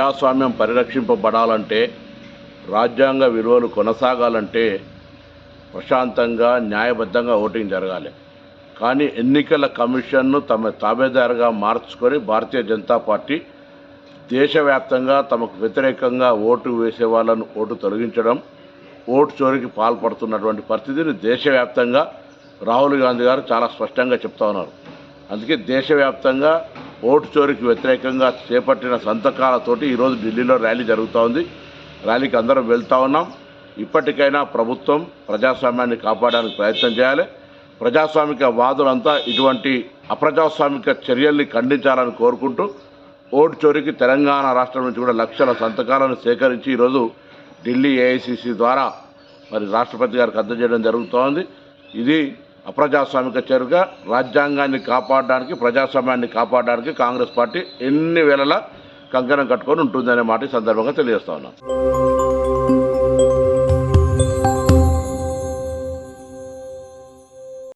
ప్రజాస్వామ్యం పరిరక్షింపబడాలంటే, రాజ్యాంగ విలువలు కొనసాగాలంటే ప్రశాంతంగా న్యాయబద్ధంగా ఓటింగ్ జరగాలి. కానీ ఎన్నికల కమిషన్ను తమ తాబేదారుగా మార్చుకొని భారతీయ జనతా పార్టీ దేశవ్యాప్తంగా తమకు వ్యతిరేకంగా ఓటు వేసే వాళ్ళను ఓటు తొలగించడం, ఓటు చోరీకి పాల్పడుతున్నటువంటి పరిస్థితిని దేశవ్యాప్తంగా రాహుల్ గాంధీ గారు చాలా స్పష్టంగా చెప్తా ఉన్నారు. అందుకే దేశవ్యాప్తంగా ఓటు చోరీకి వ్యతిరేకంగా చేపట్టిన సంతకాలతోటి ఈరోజు ఢిల్లీలో ర్యాలీ జరుగుతూ ఉంది. ర్యాలీకి అందరం వెళ్తూ ఉన్నాం. ఇప్పటికైనా ప్రభుత్వం ప్రజాస్వామ్యాన్ని కాపాడడానికి ప్రయత్నం చేయాలి. ప్రజాస్వామిక వాదులంతా ఇటువంటి అప్రజాస్వామిక చర్యల్ని ఖండించాలని కోరుకుంటూ, ఓటు చోరీకి తెలంగాణ రాష్ట్రం నుంచి కూడా లక్షల సంతకాలను సేకరించి ఈరోజు ఢిల్లీ ఏఐసిసి ద్వారా మరి రాష్ట్రపతి గారికి అందజేయడం జరుగుతోంది. ఇది అప్రజాస్వామిక చర్యగా రాజ్యాంగాన్ని కాపాడడానికి, ప్రజాస్వామ్యాన్ని కాపాడడానికి కాంగ్రెస్ పార్టీ ఎన్ని వేళలా కంకణం కట్టుకొని ఉంటుందనే మాట ఈ సందర్భంగా తెలియజేస్తా ఉన్నాను.